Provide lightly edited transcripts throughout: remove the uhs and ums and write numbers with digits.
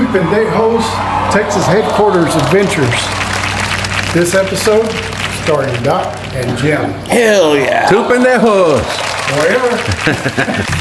PENDEJOS, Texas Headquarters Adventures. This episode starring Doc and Jim. Hell yeah! Two pendejos. Whatever.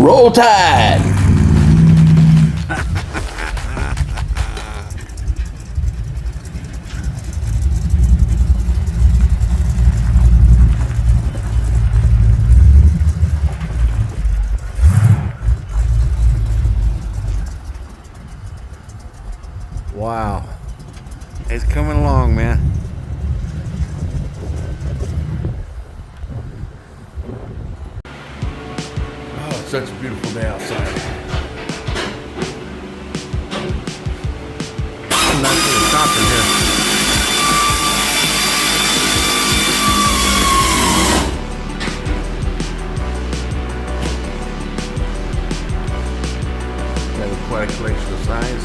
Roll Tide! Wow. It's coming along, man. Oh, it's such a beautiful day outside. Nice little stop in here. Got quite a collection of signs.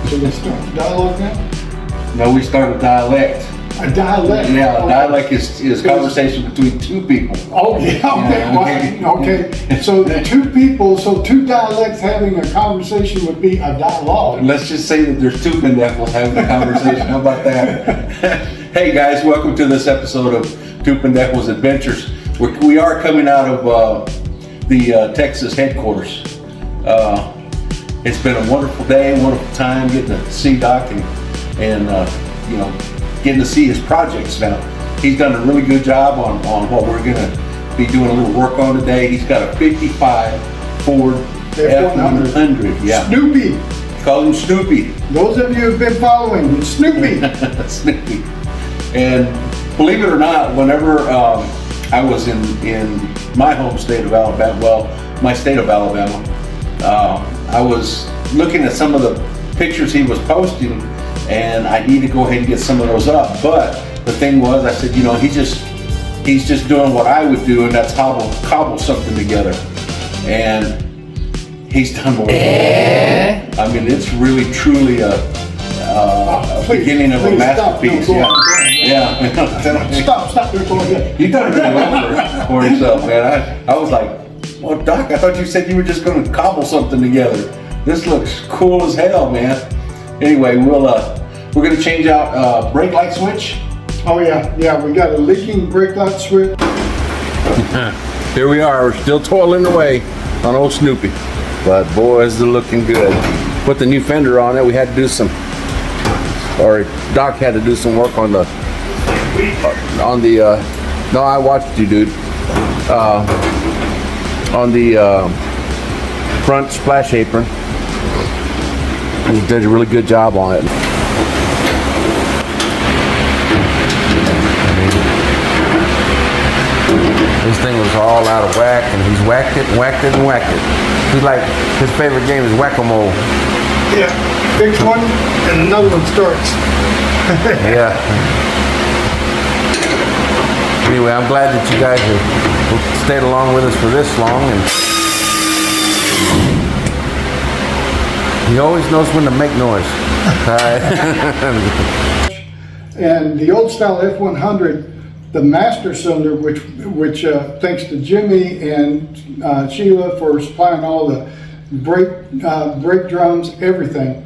So we start dialogue now? No, we start a dialect. A dialect? Yeah, a dialect is conversation between two people. Oh, yeah, okay, well, okay. So the two people, so two dialects having a conversation would be a dialogue. Let's just say that there's two pendejos having a conversation. How about that? Hey guys, welcome to this episode of Two Pendejos Adventures. We are coming out of the Texas headquarters. It's been a wonderful day, wonderful time getting to see Doc and you know, getting to see his projects now. He's done a really good job on what we're gonna be doing a little work on today. He's got a 55 Ford F100. Yeah. Snoopy. Call him Snoopy. Those of you who have been following, Snoopy. Snoopy. And believe it or not, whenever I was in my home state of Alabama, well, my state of Alabama, I was looking at some of the pictures he was posting, and I need to go ahead and get some of those up. But the thing was, I said, you know, he's just doing what I would do, and that's cobble something together. And he's done more. I mean, it's really truly a beginning of a masterpiece. Yeah. Stop. You're going ahead. He done really well for himself, man. I was like, well, Doc, I thought you said you were just going to cobble something together. This looks cool as hell, man. Anyway, we're going to change out brake light switch. Oh yeah, we got a leaking brake light switch. Here we are. We're still toiling away on old Snoopy, but boy, is it looking good. Put the new fender on it. We had to do Doc had to do some work on the. No, I watched you, dude. On the front splash apron. He did a really good job on it. This thing was all out of whack, and he's whacked it and whacked it and whacked it. He's like, his favorite game is whack-a-mole. Yeah, fix one and another one starts. Yeah. Anyway, I'm glad that you guys have stayed along with us for this long, and he always knows when to make noise. All right. And the old style F100, the master cylinder, which thanks to Jimmy and Sheila for supplying all the brake drums, everything.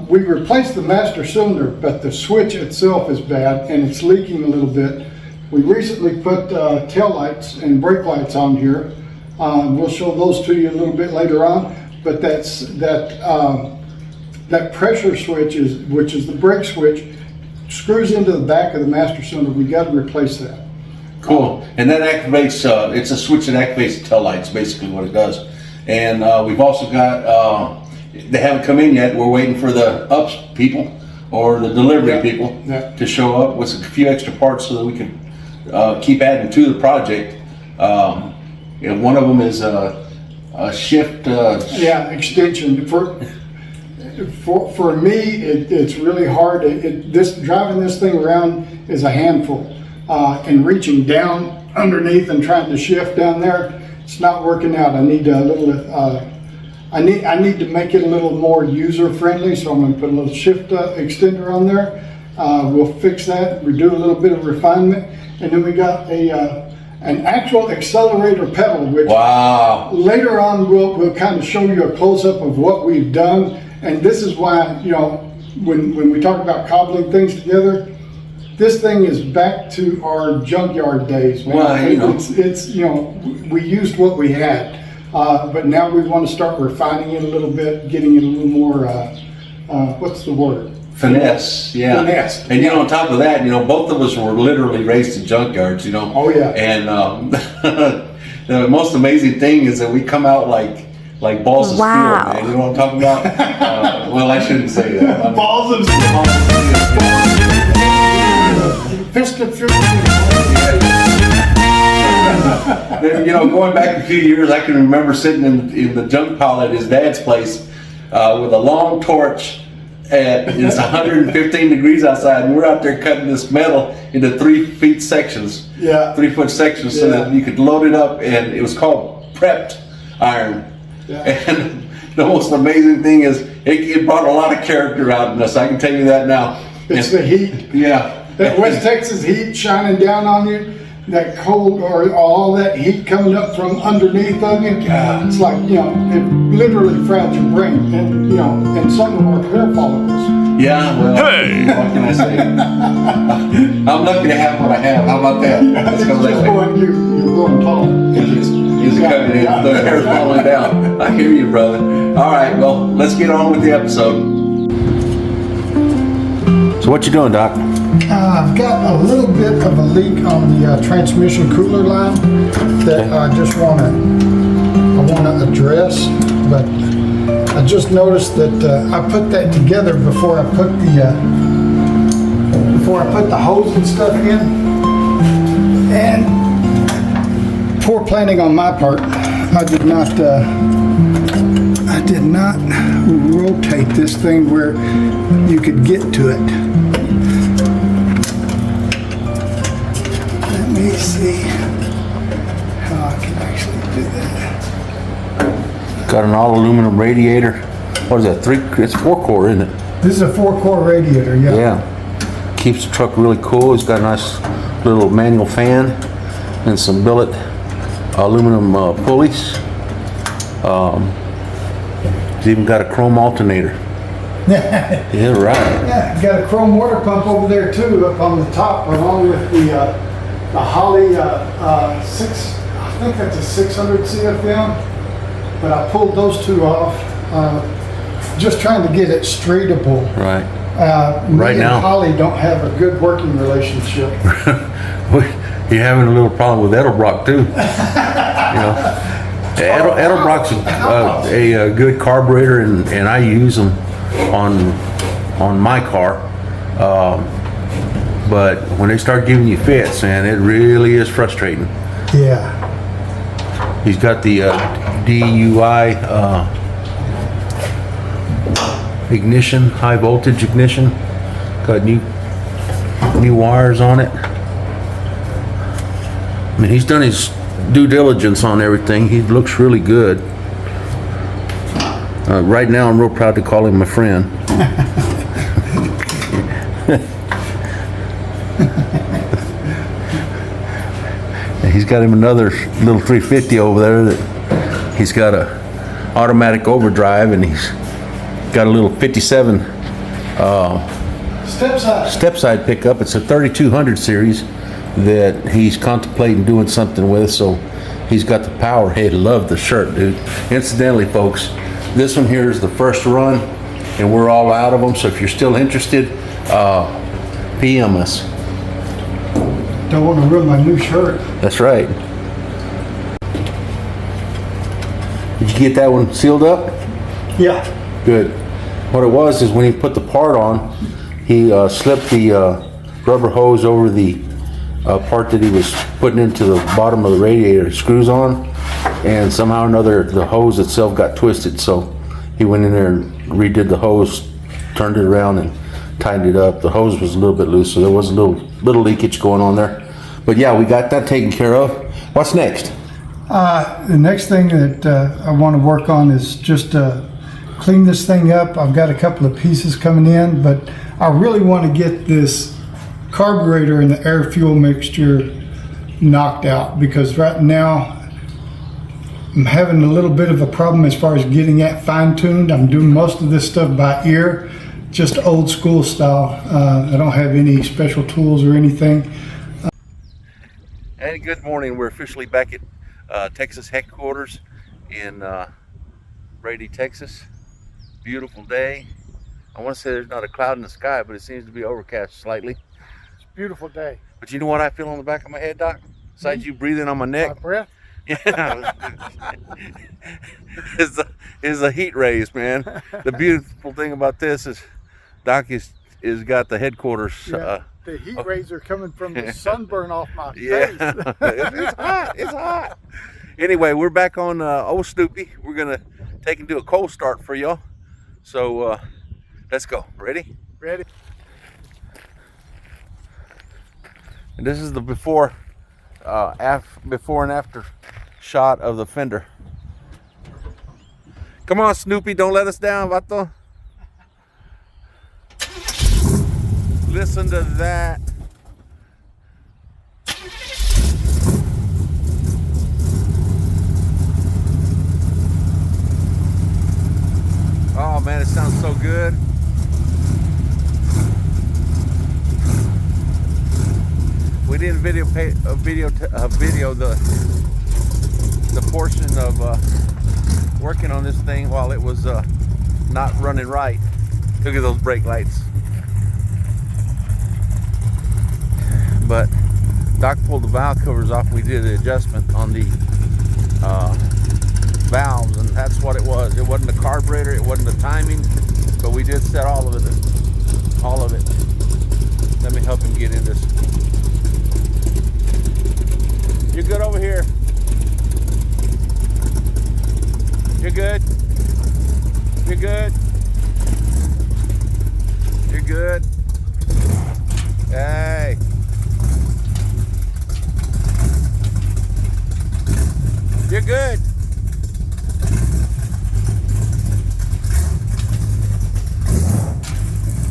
We replaced the master cylinder, but the switch itself is bad and it's leaking a little bit. We recently put tail lights and brake lights on here. We'll show those to you a little bit later on, but that pressure switch which is the brake switch, screws into the back of the master cylinder. We got to replace that. Cool. And that activates, it's a switch that activates the tail lights, basically what it does. And we've also got, they haven't come in yet. We're waiting for the ups people or the delivery people to show up with a few extra parts so that we can keep adding to the project. And one of them is a shift. Extension. For me, it's really hard. Driving this thing around is a handful. And reaching down underneath and trying to shift down there, it's not working out. I need a little. I need to make it a little more user friendly. So I'm going to put a little shift extender on there. We'll fix that. We do a little bit of refinement, and then we got an actual accelerator pedal, which later on we'll kind of show you a close up of what we've done. And this is why, when we talk about cobbling things together, this thing is back to our junkyard days. Man. Well, it's we used what we had, but now we want to start refining it a little bit, getting it a little more, what's the word? Finesse, yeah. Finesse. And on top of that, both of us were literally raised in junkyards, Oh yeah. And the most amazing thing is that we come out like balls of steel, man. You know what I'm talking about? Well, I shouldn't say that. Balls of steel. Fist of fury. Going back a few years, I can remember sitting in the junk pile at his dad's place with a long torch. It's 115 degrees outside, and we're out there cutting this metal into 3 foot sections. Yeah. 3 foot sections, so that you could load it up, and it was called prepped iron. Yeah. And the most amazing thing is it brought a lot of character out in us. I can tell you that now. It's the heat. Yeah. That West Texas heat shining down on you, that cold or all that heat coming up from underneath of you. It's like, it literally frowns your brain and some of our hair follicles. Yeah, well, what can I say? I'm lucky to have what I have. How about that? Let's go that way. You're going taller. He's coming in. The hair's falling down. I hear you, brother. All right, well, let's get on with the episode. So what you doing, Doc? I've got a little bit of a leak on the transmission cooler line that I just want to address, but I just noticed that I put that together before I put the hose and stuff in, and poor planning on my part. I did not rotate this thing where you could get to it. Let me see how I can actually do that. Got an all aluminum radiator. What is that? It's 4-core, isn't it? This is a 4-core radiator, yeah. Yeah. Keeps the truck really cool. It's got a nice little manual fan and some billet aluminum pulleys. It's even got a chrome alternator. Yeah, right. Yeah, got a chrome water pump over there too, up on the top, along with the Holly 6. I think that's a 600 CFM, but I pulled those two off, just trying to get it straightable. Right. Me Right now, and Holly don't have a good working relationship. You're having a little problem with Edelbrock too. Edelbrock's a good carburetor, and I use them on my car. But when they start giving you fits, man, it really is frustrating. Yeah. He's got the DUI ignition, high voltage ignition. Got new wires on it. I mean, he's done his due diligence on everything. He looks really good. Right now, I'm real proud to call him my friend. He's got him another little 350 over there that he's got a automatic overdrive, and he's got a little 57 Step side. step side pickup. It's a 3200 series, that he's contemplating doing something with. So he's got the power. Hey, love the shirt, dude. Incidentally, folks, this one here is the first run, and we're all out of them. So if you're still interested, PM us. Don't want to ruin my new shirt. That's right. Did you get that one sealed up? Yeah. Good. What it was is when he put the part on, he slipped the rubber hose over the part that he was putting into the bottom of the radiator screws on, and somehow or another the hose itself got twisted. So he went in there and redid the hose, turned it around and tightened it up. The hose was a little bit loose, so there was a little leakage going on there. But yeah, we got that taken care of. What's next? The next thing that I want to work on is just clean this thing up. I've got a couple of pieces coming in, but I really want to get this carburetor and the air fuel mixture knocked out, because right now I'm having a little bit of a problem as far as getting that fine-tuned. I'm doing most of this stuff by ear, just old school style. I don't have any special tools or anything. And good morning. We're officially back at Texas headquarters in Brady, Texas. Beautiful day. I want to say there's not a cloud in the sky, but it seems to be overcast slightly. It's a beautiful day. But you know what I feel on the back of my head, Doc? Besides you breathing on my neck? My breath? Yeah. is the heat rays, man. The beautiful thing about this is Doc is got the headquarters. Yeah. The heat rays are coming from the sunburn off my face. Yeah, it's hot. It's hot. Anyway, we're back on Old Snoopy. We're gonna take and do a cold start for y'all. So let's go. Ready? Ready. And this is the before and after shot of the fender. Come on, Snoopy, don't let us down, vato. Listen to that. Oh man, it sounds so good. We didn't video the portion of working on this thing while it was not running right. Look at those brake lights. But Doc pulled the valve covers off. We did the adjustment on the valves, and that's what it was. It wasn't the carburetor, it wasn't the timing, but we did set all of it. All of it. Let me help him get in this. You're good over here. You're good. You're good. You're good. Hey. You're good.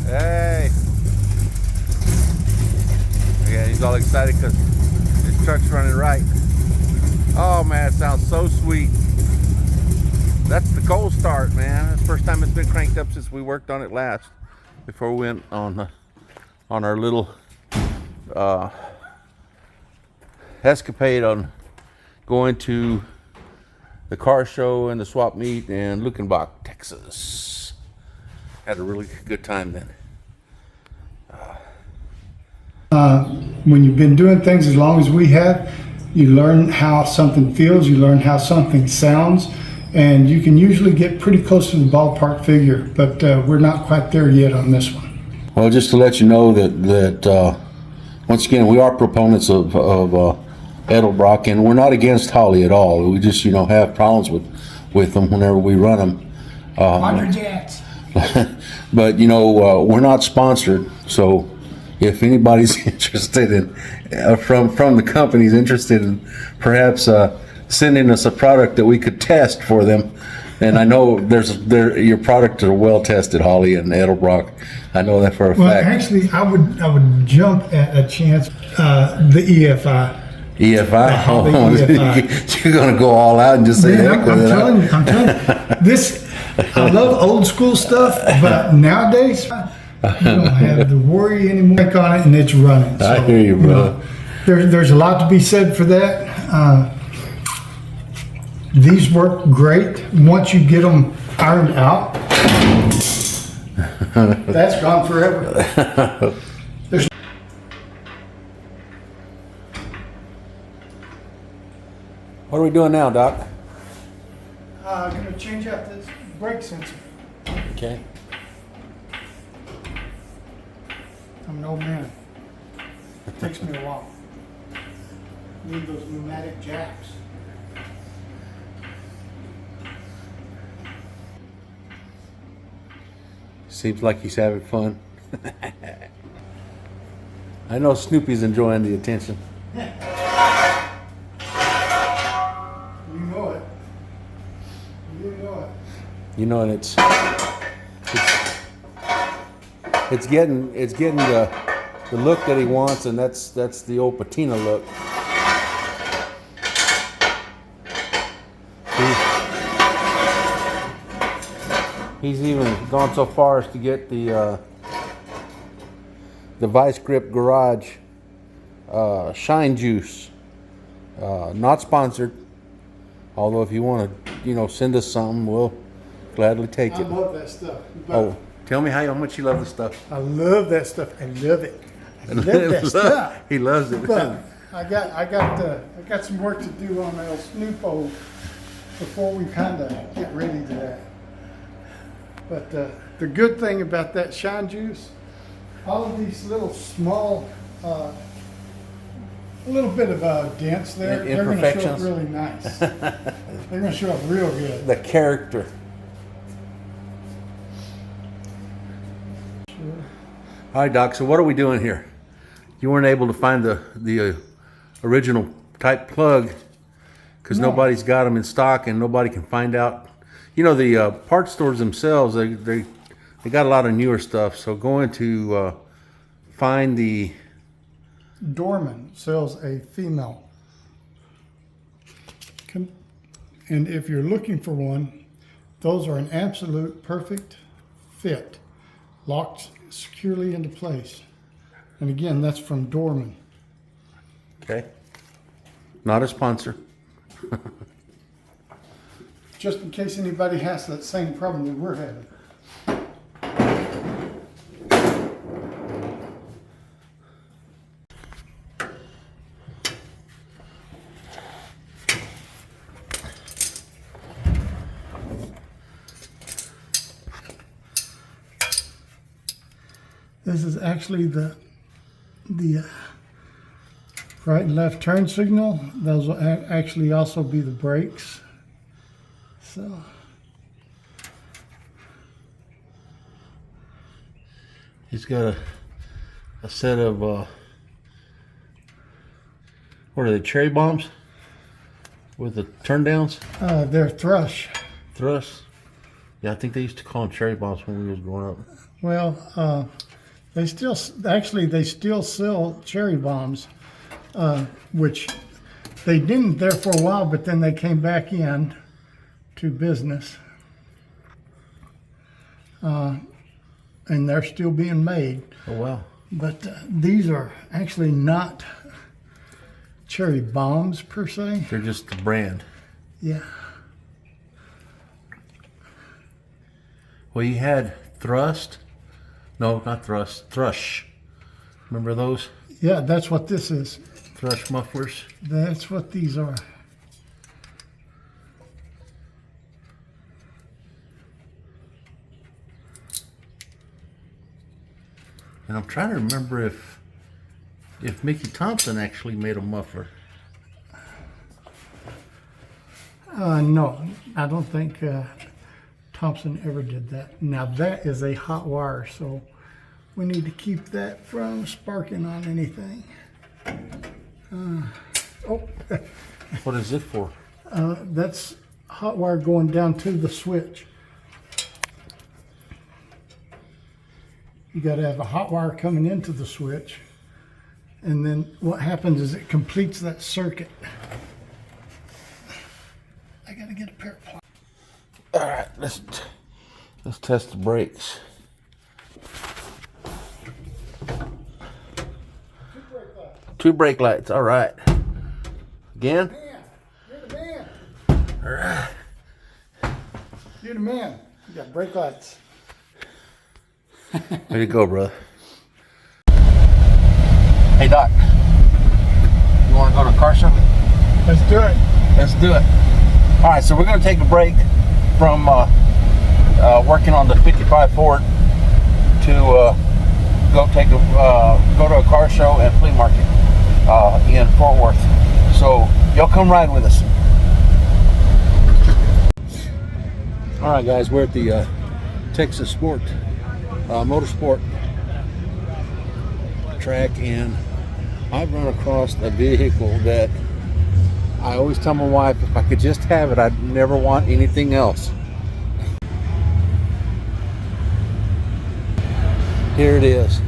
Hey. Yeah, he's all excited because his truck's running right. Oh man, it sounds so sweet. That's the cold start, man. That's the first time it's been cranked up since we worked on it last. Before we went on our little escapade on going to the car show and the swap meet in Luckenbach, Texas. Had a really good time then. When you've been doing things as long as we have, you learn how something feels, you learn how something sounds, and you can usually get pretty close to the ballpark figure, but we're not quite there yet on this one. Well, just to let you know that once again, we are proponents of Edelbrock, and we're not against Holly at all. We just, have problems with them whenever we run them. Jets. But, we're not sponsored, so if anybody's interested in, from the company's interested in perhaps sending us a product that we could test for them, and I know your products are well tested, Holly and Edelbrock. I know that for a fact. Actually, I would jump at a chance. The EFI. EFI? Oh, EFI. You're going to go all out and just say Man, heck with it. I'm telling you, this, I love old school stuff, but nowadays, you don't have to worry anymore on it, and it's running. So, I hear you, bro. there's a lot to be said for that. These work great once you get them ironed out. That's gone forever. What are we doing now, Doc? I'm going to change out this brake sensor. Okay. I'm an old man. It takes me a while. Need those pneumatic jacks. Seems like he's having fun. I know Snoopy's enjoying the attention. You know it. You know it. You know, and it's getting the look that he wants, and that's the old patina look. He's even gone so far as to get the Vice Grip Garage Shine Juice. Not sponsored, although if you want to, send us something, we'll gladly take I it. love that stuff. But Oh, tell me how much you love the stuff. I love that stuff. I love it. I love that stuff. He loves it. But I got some work to do on El Snoopo before we kind of get ready to that. But the good thing about that Shine Juice, all of these little small, a little bit of dents there, they're going to show up Imperfections. really nice. They're going to show up real good. The character. All right, Doc. So what are we doing here? You weren't able to find the original type plug because No. nobody's got them in stock, and nobody can find out. The parts stores themselves, they got a lot of newer stuff. So going to find the Dorman sells a female. And if you're looking for one, those are an absolute perfect fit, locked securely into place. And again, that's from Dorman. Okay. Not a sponsor. Just in case anybody has that same problem that we're having. This is actually the right and left turn signal. Those will actually also be the brakes. So He's got a set of what are they, cherry bombs with the turn downs, they're thrush. thrusts. Yeah, I think they used to call them cherry bombs when we was growing up. Well, they still sell cherry bombs, which they didn't there for a while, but then they came back in to business, and they're still being made. Oh wow! But these are actually not cherry bombs per se. They're just the brand. Yeah. Well, you had thrust. No, not thrust. Thrush. Remember those Yeah, that's what this is. thrush mufflers? That's what these are. And I'm trying to remember if Mickey Thompson actually made a muffler. No, I don't think Thompson ever did that. Now that is a hot wire, so we need to keep that from sparking on anything. What is it for? That's hot wire going down to the switch. You got to have a hot wire coming into the switch, and then what happens is it completes that circuit. I got to get a pair of pliers. All right, let's test the brakes. 2 brake lights. All right. Again. Man, you're the man. All right. You're the man. You got brake lights. There you go, brother. Hey, Doc. You want to go to a car show? Let's do it. Let's do it. All right, so we're going to take a break from working on the 55 Ford to go to a car show and flea market in Fort Worth. So y'all come ride with us. All right, guys, we're at the Texas Sport Motorsport track, and I've run across a vehicle that I always tell my wife if I could just have it, I'd never want anything else. Here it is.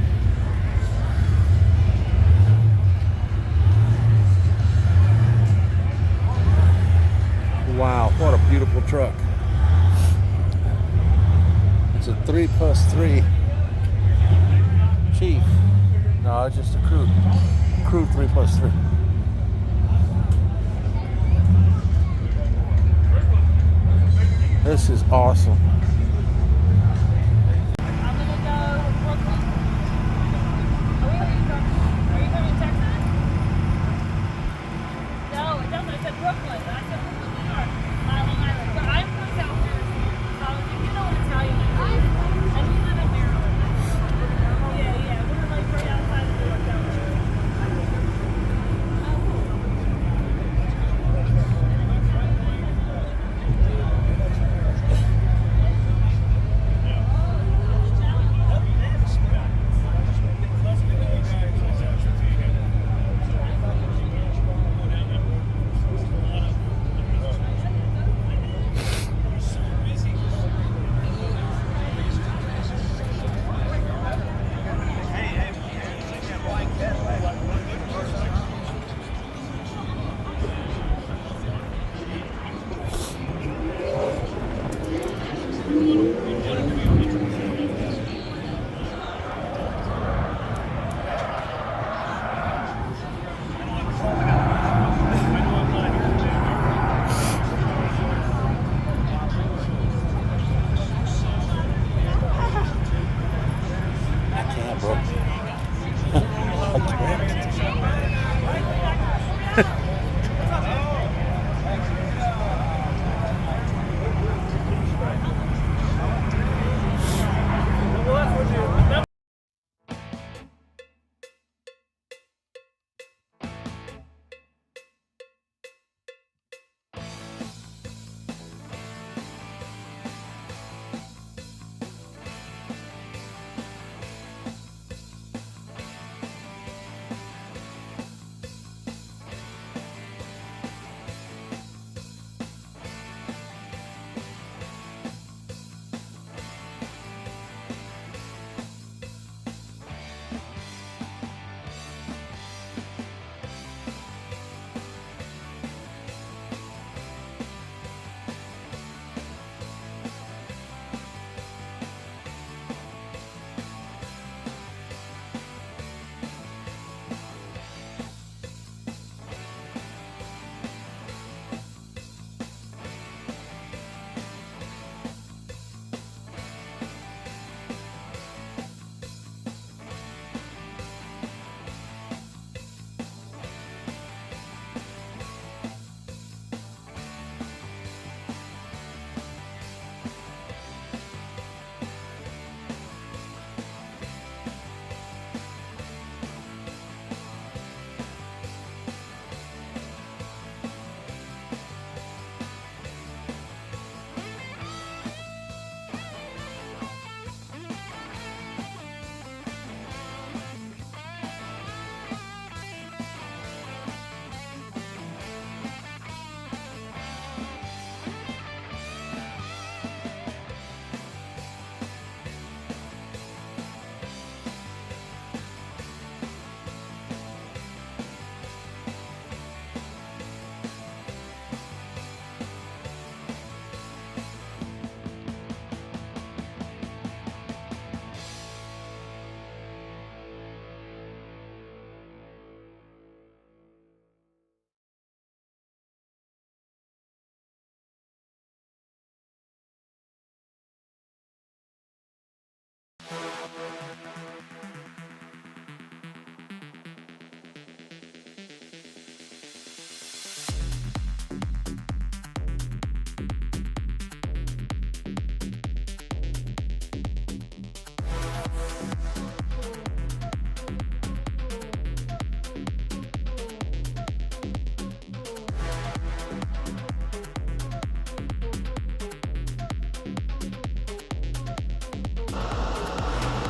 Wow, what a beautiful truck. It's a 3+3 Chief. No, it's just a crew 3+3. This is awesome.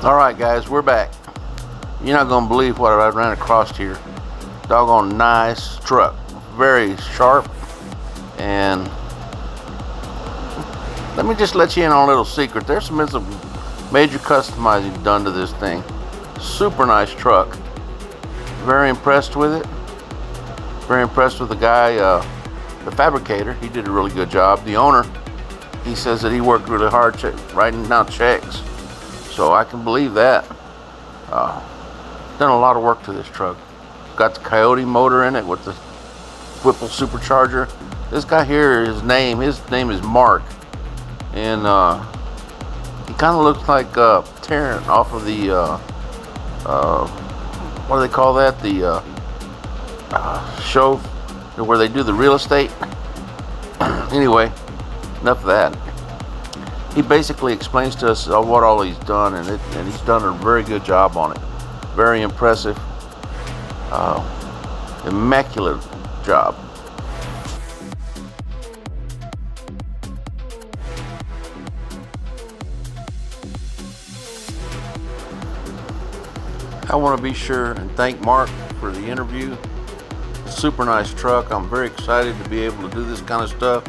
All right, guys, we're back. You're not gonna believe what I ran across here. Doggone nice truck, very sharp. And let me just let you in on a little secret. There's been some major customizing done to this thing. Super nice truck. Very impressed with it. Very impressed with the guy, the fabricator. He did a really good job. The owner, he says that he worked really hard writing down checks. So I can believe that. Done a lot of work to this truck. Got the Coyote motor in it with the Whipple supercharger. This guy here, his name is Mark. And he kind of looks like Terrence off of the, what do they call that? The show where they do the real estate. Anyway, enough of that. He basically explains to us what all he's done, and he's done a very good job on it. Very impressive, immaculate job. I want to be sure and thank Mark for the interview. Super nice truck. I'm very excited to be able to do this kind of stuff.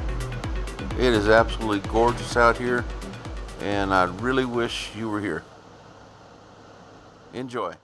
It is absolutely gorgeous out here, and I really wish you were here. Enjoy.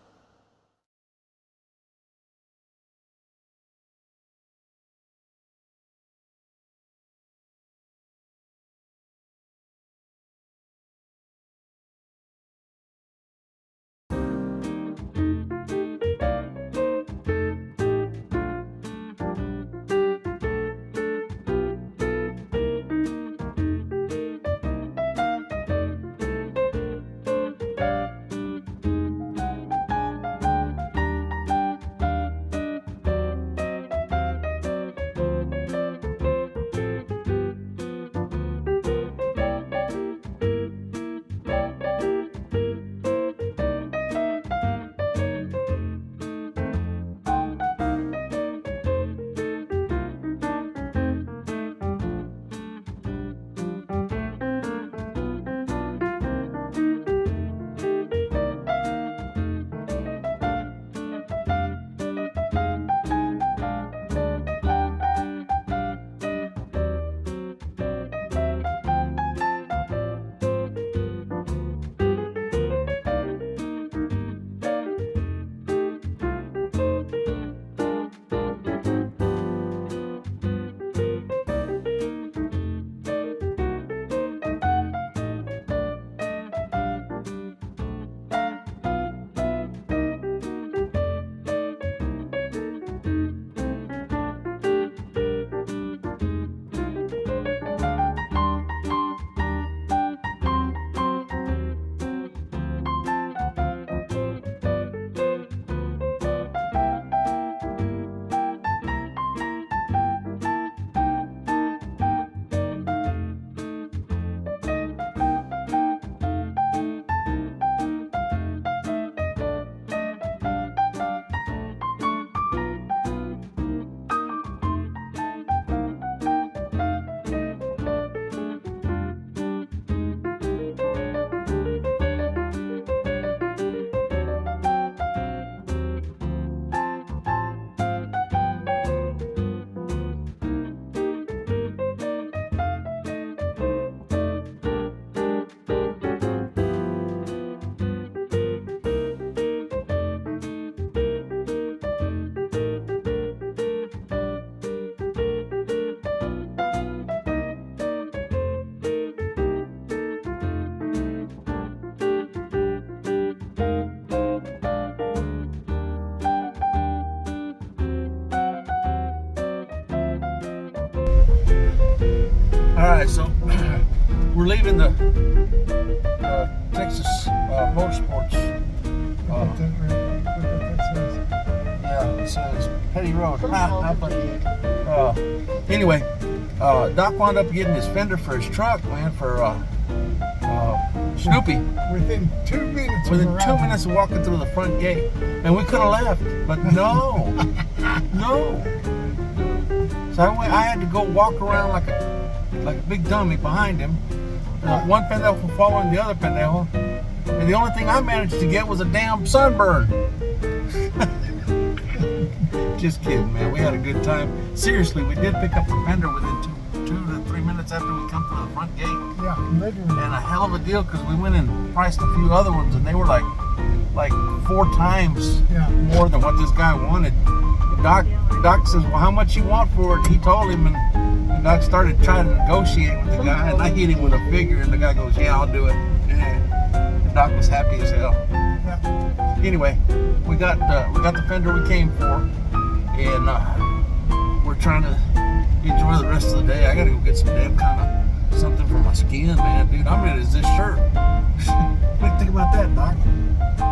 All right, so we're leaving the Texas Motorsports. Yeah, it says Petty Road. Anyway, Doc wound up getting his fender for his truck, man, for Snoopy. Within 2 minutes. Within 2 minutes of walking through the front gate, and we could have left, but no, no. So I had to go walk around like a big dummy behind him. One pendejo following the other pendejo, and the only thing I managed to get was a damn sunburn. Just kidding, man. We had a good time. Seriously, we did pick up the fender within two to 3 minutes after we come to the front gate. Yeah, literally. And a hell of a deal, because we went and priced a few other ones, and they were like 4 times more than what this guy wanted. Doc says, well, how much you want for it? He told him, and Doc started trying to negotiate with the guy, and I hit him with a figure, and the guy goes, yeah, I'll do it. And Doc was happy as hell. Yeah. Anyway, we got the fender we came for, and we're trying to enjoy the rest of the day. I gotta go get some damn kind of something for my skin, man. Dude, I'm ready as this shirt. What do you think about that, Doc?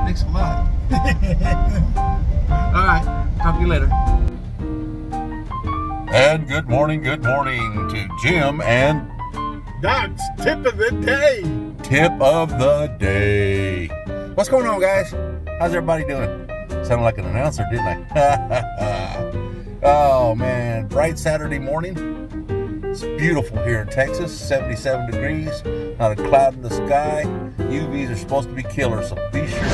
Thanks a lot. All right, talk to you later. And good morning to Jim and Doc's tip of the day. Tip of the day. What's going on, guys? How's everybody doing? Sounded like an announcer, didn't I? Oh man, bright Saturday morning. It's beautiful here in Texas, 77 degrees, not a cloud in the sky. UVs are supposed to be killer, so be sure to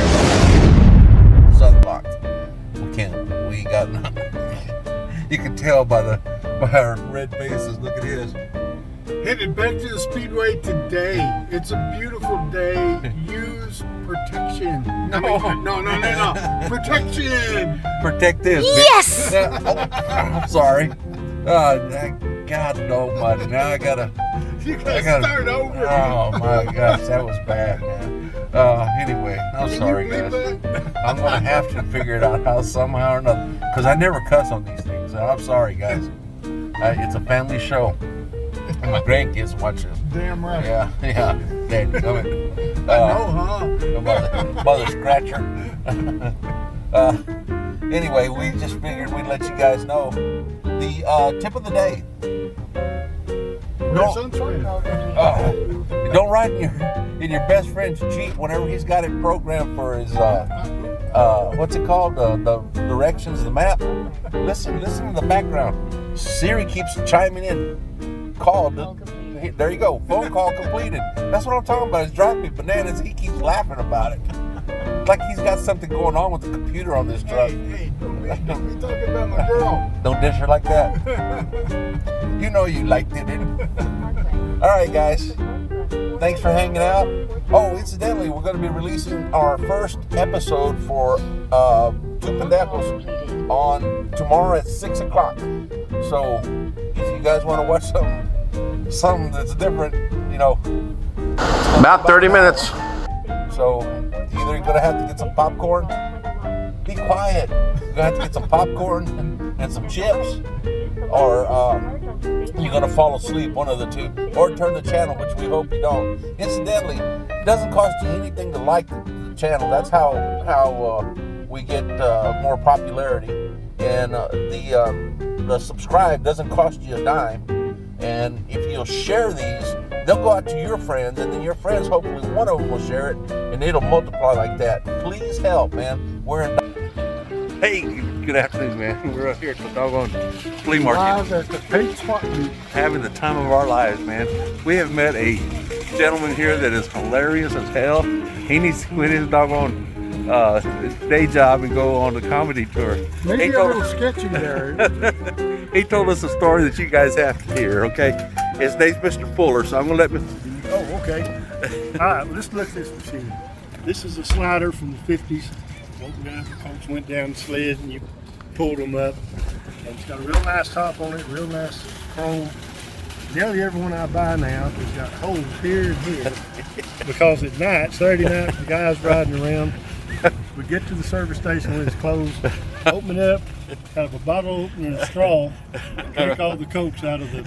sunblocked. We ain't got none. You can tell by our red faces. Look at his. Headed back to the Speedway today. It's a beautiful day. Use protection. No. Protection. Protect this. Yes. I'm sorry. God almighty. Now I gotta Start over. Oh my gosh, that was bad, man. Anyway, I'm sorry, guys. I'm gonna have to figure it out how somehow or another, because I never cuss on these things. So I'm sorry, guys. It's a family show. And my grandkids watch this. Damn right. Yeah. Daddy, come in. Mother Scratcher. Anyway, we just figured we'd let you guys know the tip of the day. Don't ride in your best friend's Jeep whenever he's got it programmed for his what's it called, the directions, the map. Listen to the background. Siri keeps chiming in. There you go. Phone call completed. That's what I'm talking about. It's driving me bananas. He keeps laughing about it. Like he's got something going on with the computer on this truck. Hey, don't be talking about my girl. Don't dish her like that. You know you liked it, didn't you? All right, guys. Thanks for hanging out. Oh, incidentally, we're going to be releasing our first episode for Two Pendejos on tomorrow at 6 o'clock. So if you guys want to watch something that's different, About 30 minutes. So either you're gonna have to get some popcorn. Be quiet. You're gonna have to get some popcorn and some chips, or you're gonna fall asleep. One of the two, or turn the channel, which we hope you don't. Incidentally, it doesn't cost you anything to like the channel. That's how we get more popularity. And the subscribe doesn't cost you a dime. And if you'll share these, they'll go out to your friends, and then your friends, hopefully one of them will share it, and it'll multiply like that. Please help, man. Hey, good afternoon, man. We're up here at the doggone flea market. Live at the Pink Swap Meet. Having the time of our lives, man. We have met a gentleman here that is hilarious as hell. He needs to quit his doggone day job and go on the comedy tour. Maybe a little sketchy there. He told us a story that you guys have to hear, okay? His name's Mr. Fuller, so I'm gonna let Mr. Oh, okay. All right, well, let's look at this machine. This is a slider from the 50s. Folks went down the sled and you pulled them up. And it's got a real nice top on it, real nice chrome. Nearly every one I buy now has got holes here and here. Because at night, Saturday night, the guys riding around, we get to the service station when it's closed, open it up, have a bottle opener and a straw, and drink all the cokes out of the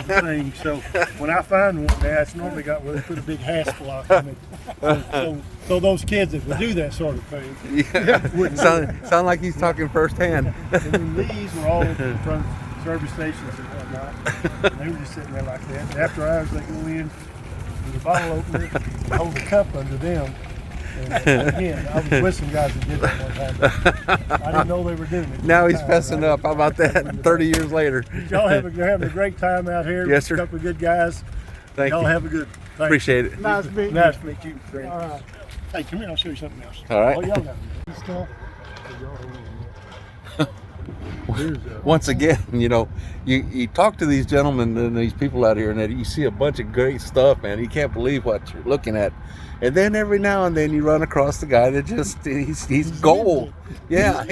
thing. So when I find one, it's normally got where they put a big haspel in it. So those kids that would do that sort of thing, wouldn't Sound like he's talking firsthand. And then these were all in front of service stations and whatnot. And they were just sitting there like that. And after hours, they go in with a bottle opener and hold a cup under them. And again, I was with some guys that did that one time. I didn't know they were doing it. Now he's fessing up. How about that? 30 years later. Y'all having a great time out here. Yes, sir. A couple of good guys. Thank Y'all you. have a good Appreciate it. Nice meeting you. Nice to meet you, friend. All right. Hey, come here. I'll show you something else. All right. Oh, y'all got stuff. Once again, you know, you talk to these gentlemen and these people out here, and that you see a bunch of great stuff, man. You can't believe what you're looking at. And then every now and then you run across the guy that just he's gold. Yeah,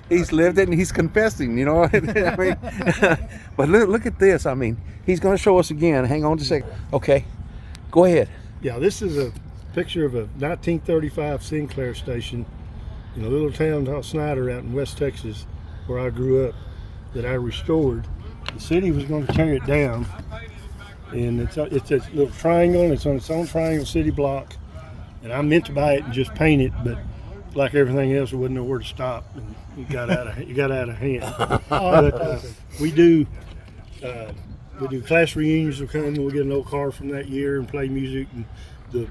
he's lived it and he's confessing. You know, I mean, but look at this. I mean, he's going to show us again. Hang on just a second. Okay, go ahead. Yeah, this is a picture of a 1935 Sinclair station in a little town called Snyder out in West Texas, where I grew up, that I restored. The city was going to tear it down, and it's a little triangle, and it's on its own triangle city block. And I meant to buy it and just paint it, but like everything else, it wasn't nowhere to stop, and it got out of hand. But we do class reunions. Will come, and we'll get an old car from that year and play music, and the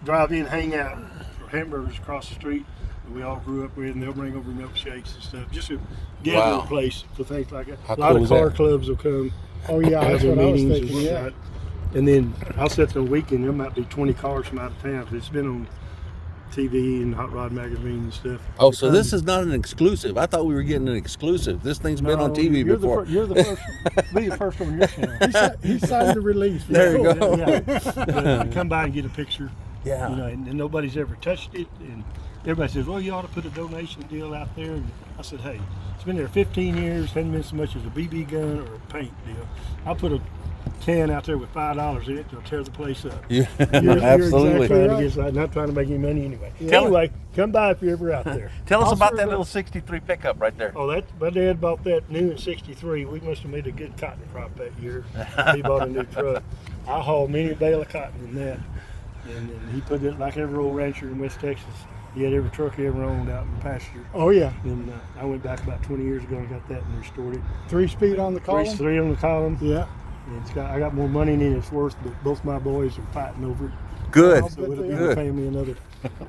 drive-in hangout for hamburgers across the street that we all grew up with, and they'll bring over milkshakes and stuff. Just a gathering place for things like that. How A lot cool of is car that? clubs will come. Oh yeah, Have that's their what I was meetings and thinking. Yeah. whatnot. And then I'll set the weekend. There might be 20 cars from out of town. It's been on TV and Hot Rod magazine and stuff. Oh, so this is not an exclusive. I thought we were getting an exclusive. This thing's been on TV you're before. You're the first. Be the first on your channel. He signed the release. There you Yeah, go. yeah. Come by and get a picture. Yeah. You know, and nobody's ever touched it. And everybody says, "Well, you ought to put a donation deal out there." And I said, "Hey, it's been there 15 years. Hasn't been so much as a BB gun or a paint deal. I'll put a can out there with $5 in it. They'll tear the place up." Yeah, You're absolutely. exactly trying to get side, not trying to make any money anyway. Anyway, come by if you're ever out there. Tell us I'll about serve that up. little '63 pickup right there. Oh, that my dad bought that new in '63. We must have made a good cotton crop that year. He bought a new truck. I hauled many a bale of cotton in that, and he put it like every old rancher in West Texas. He had every truck he ever owned out in the pasture. Oh yeah. And I went back about 20 years ago and got that and restored it. 3-speed on the column. Three on the column. Yeah. And I got more money than it's worth, but both my boys are fighting over it. Good. So it'll be Good. the family another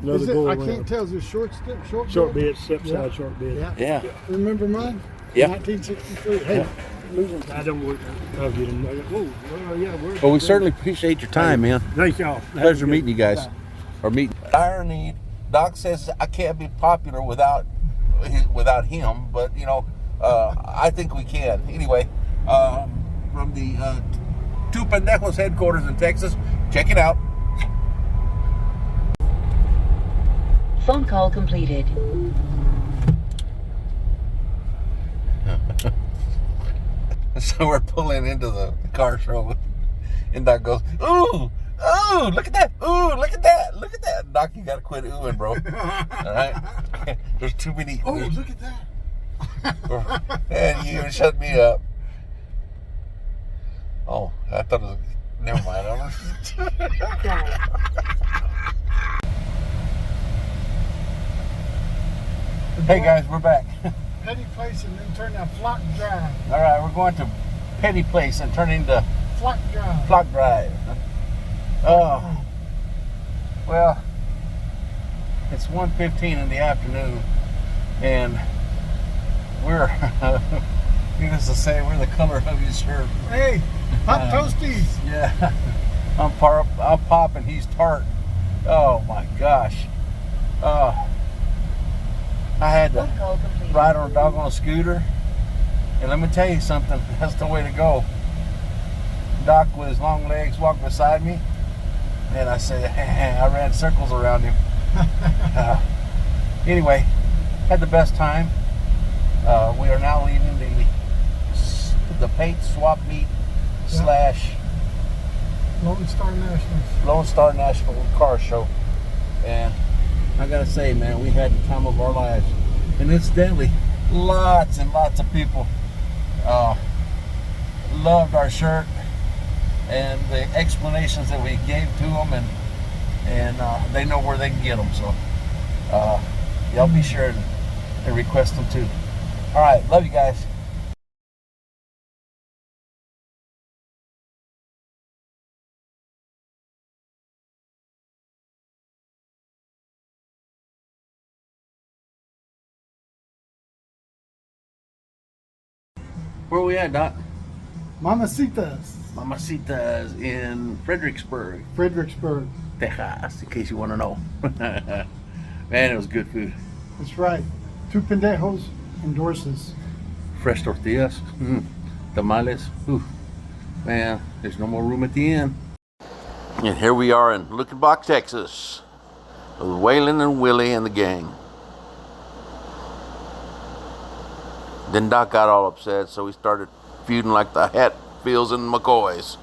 Is it, go I around. can't tell. Is it short Short bed? bed, step side short bed. Yeah. Yeah. Remember mine? Yeah. 1963. Hey, losing. I don't work. I'll get them. Whoa, yeah. Well, we certainly appreciate your time, man. Thank y'all. Pleasure meeting you guys. Or meeting. Irony. Doc says I can't be popular without him, but you know, I think we can. Anyway, from the Two Pendejos headquarters in Texas, check it out. Phone call completed. So we're pulling into the car show, and Doc goes, "Ooh, ooh, look at that! Ooh, look at that! Look at that!" Doc, you gotta quit oohing, bro. All right, there's too many. Oh, look at that. And you even shut me up. Oh, I thought it was. Never mind. Hey guys, we're back. Petty Place and then turn down Flock Drive. All right, we're going to Petty Place and turn into Flock Drive. Flock Drive. Oh, well, it's 1:15 in the afternoon, and we're, needless to say, we're the color of his shirt. Hey, hot toasties. Yeah, I'm Pop and he's Tart. Oh my gosh. I had Phone to call completed. ride on a dog on a scooter, and let me tell you something, that's the way to go. Doc with his long legs walked beside me, and I said, I ran circles around him. Anyway, had the best time. We are now leaving the paint swap meet / Lone Star Nationals. Lone Star National Car Show, and I gotta say, man, we had the time of our lives. And incidentally, lots and lots of people loved our shirt and the explanations that we gave to them, and they know where they can get them. So y'all be sure and request them too. All right, love you guys. Where we at, Doc? Mamacitas. Mamacitas in Fredericksburg, Fredericksburg. Texas, in case you want to know. Man, it was good food. That's right. 2 pendejos endorses. Fresh tortillas, tamales. Ooh. Man, there's no more room at the end. And here we are in Looking Back, Texas, with Waylon and Willie and the gang. Then Doc got all upset, so we started feuding like the Hatfields and McCoys.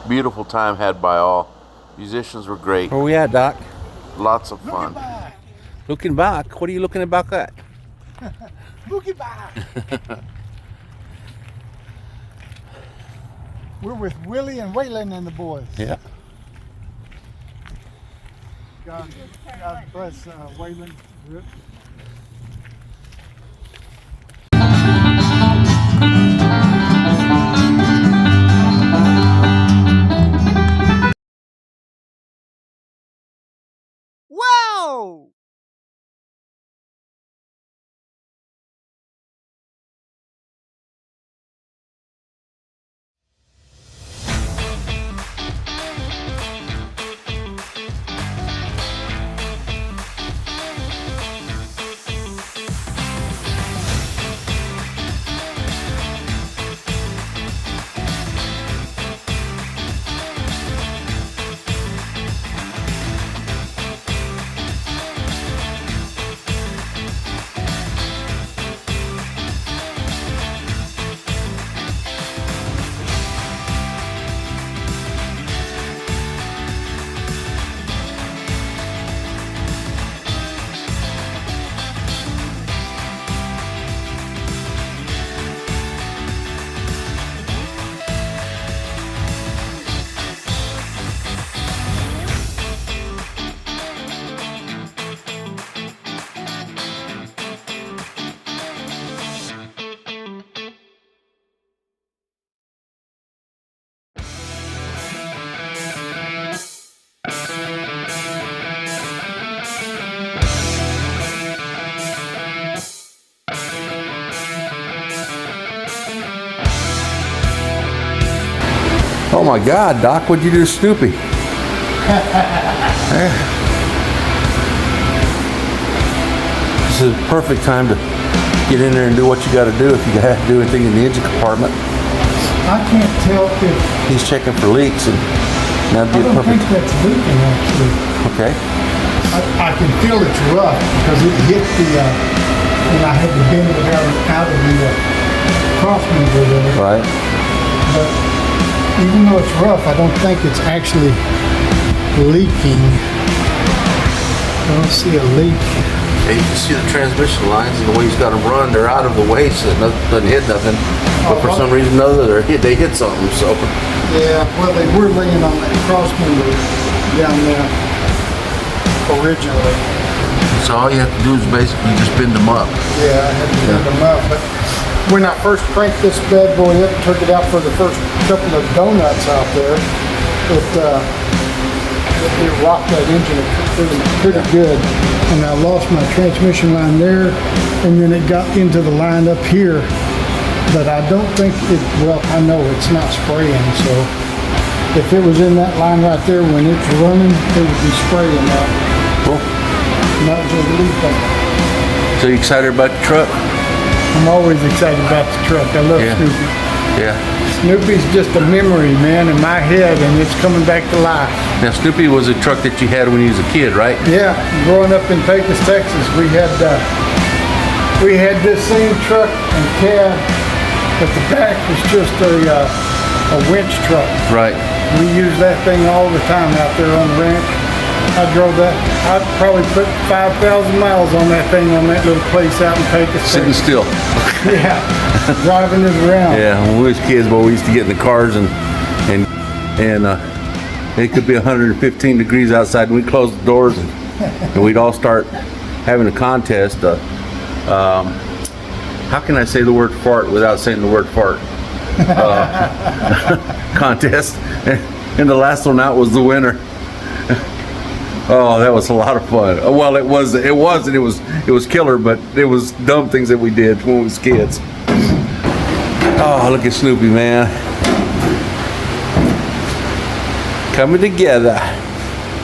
Beautiful time had by all. Musicians were great. Where we at, Doc? Lots of fun. Looking back? What are you looking back at? Looking back. We're with Willie and Waylon and the boys. Yeah. God bless Waylon. Wow! Oh my God, Doc, what'd you do to Snoopy? This is a perfect time to get in there and do what you got to do if you have to do anything in the engine compartment. I can't tell if He's checking for leaks, and that'd I be a don't think perfect. that's leaking actually. Okay. I can feel it's rough because it hit the and I had to bend it out of the crossmember there. Right. But even though it's rough, I don't think it's actually leaking. I don't see a leak. Yeah, you can see the transmission lines and the way he's got them run. They're out of the way, so it doesn't hit nothing. But for some reason or other, they hit something. So. Yeah, well, they were laying on that crossmember down there originally. So all you have to do is basically just bend them up. Yeah, I had to bend them up. But when I first cranked this bad boy up and took it out for the first couple of donuts out there, it rocked that engine pretty good. And I lost my transmission line there, and then it got into the line up here. But I don't think well, I know it's not spraying, so if it was in that line right there when it's running, it would be spraying now. Cool. Not just leaking. So you excited about the truck? I'm always excited about the truck. I love Yeah. Snoopy. Yeah. Snoopy's just a memory, man, in my head, and it's coming back to life. Now Snoopy was a truck that you had when you was a kid, right? Yeah, growing up in Pecos, Texas, we had this same truck and cab, but the back was just a winch truck. Right. We used that thing all the time out there on the ranch. I drove that. I probably put 5,000 miles on that thing on that little place out in Pecos, Sitting Texas. still. Yeah, driving it around. Yeah, when we was kids, boy, we used to get in the cars and it could be 115 degrees outside, and we'd close the doors and we'd all start having a contest. How can I say the word fart without saying the word fart? Contest, and the last one out was the winner. Oh, that was a lot of fun. Well, it was killer, but it was dumb things that we did when we was kids. Oh, look at Snoopy, man. Coming together.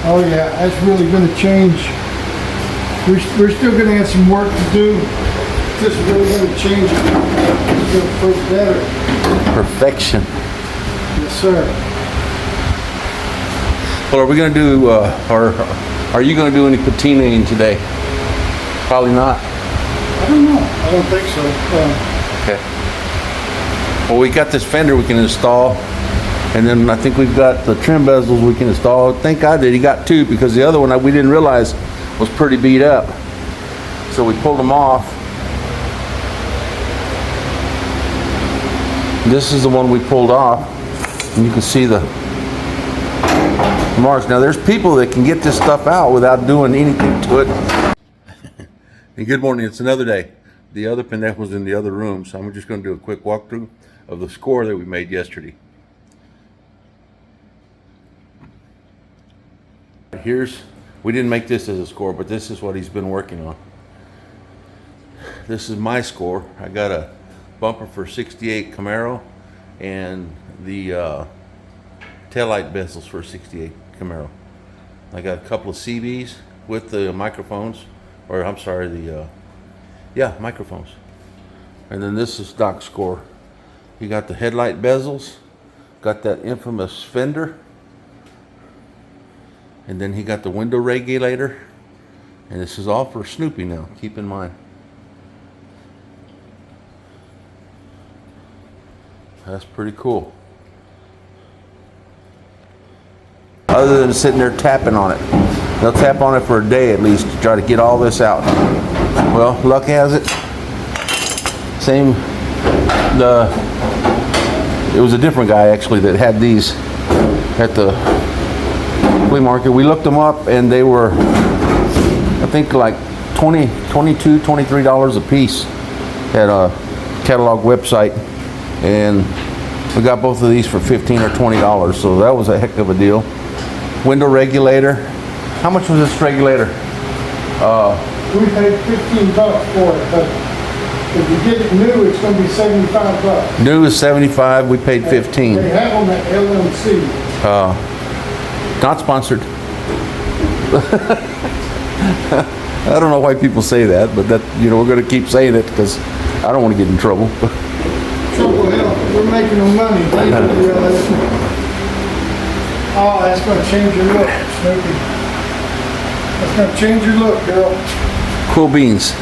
Oh yeah, that's really going to change. We're still going to have some work to do. This is really going to change it. It's going to put better. Perfection. Yes, sir. Well, are we going to do, or are you going to do any patinaing today? Probably not. I don't know. I don't think so. Okay. Well, we got this fender we can install, and then I think we've got the trim bezels we can install. Thank God that he got two, because the other one we didn't realize was pretty beat up. So we pulled them off. This is the one we pulled off, and you can see the marks. Now there's people that can get this stuff out without doing anything to it. And good morning, it's another day. The other pendejo was in the other room, so I'm just going to do a quick walkthrough of the score that we made yesterday. We didn't make this as a score, but this is what he's been working on. This is my score. I got a bumper for 68 Camaro and the taillight bezels for 68 Camaro. I got a couple of CBs with the microphones, or I'm sorry, microphones. And then this is Doc's score. He got the headlight bezels, got that infamous fender, and then he got the window regulator. And this is all for Snoopy now, keep in mind. That's pretty cool. Other than sitting there tapping on it. They'll tap on it for a day at least to try to get all this out. Well, luck has it. It was a different guy actually that had these at the flea market. We looked them up and they were, I think, like $22, $23 a piece at a catalog website. And we got both of these for $15 or $20, so that was a heck of a deal. Window regulator. How much was this regulator? We paid $15 for it, but if you get it new, it's going to be $75. New is $75. We paid $15. They have them at LMC. Not sponsored. I don't know why people say that, but that, we're going to keep saying it because I don't want to get in trouble. We're making them money. They don't realize it. Oh, that's going to change your look, Snoopy. That's going to change your look, girl. Cool beans.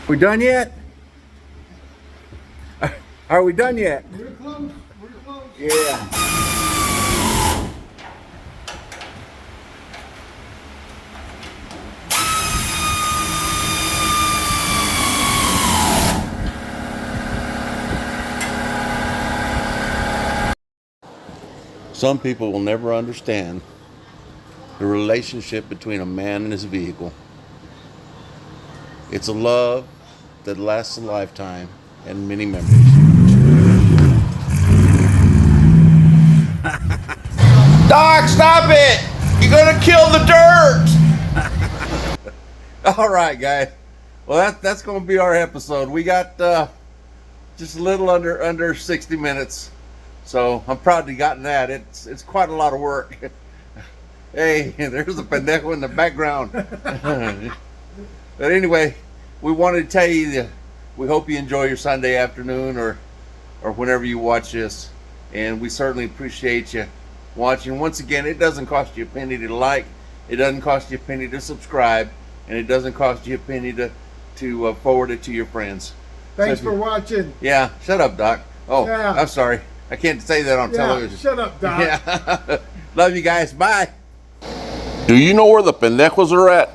We done yet? Are we done yet? We're close. We're close. Yeah. Some people will never understand the relationship between a man and his vehicle. It's a love that lasts a lifetime and many memories. Doc, stop it! You're gonna kill the dirt! All right, guys. Well, that's gonna be our episode. We got just a little under 60 minutes, so I'm proud to gotten that. It's quite a lot of work. Hey, there's a pendejo in the background. But anyway, we wanted to tell you that we hope you enjoy your Sunday afternoon or whenever you watch this. And we certainly appreciate you watching. Once again, it doesn't cost you a penny to like. It doesn't cost you a penny to subscribe. And it doesn't cost you a penny to forward it to your friends. Thanks for watching. Yeah, shut up, Doc. Oh, Yeah. I'm sorry. I can't say that on Yeah, television. shut up, Doc. Yeah. Love you guys. Bye. Do you know where the pendejos are at?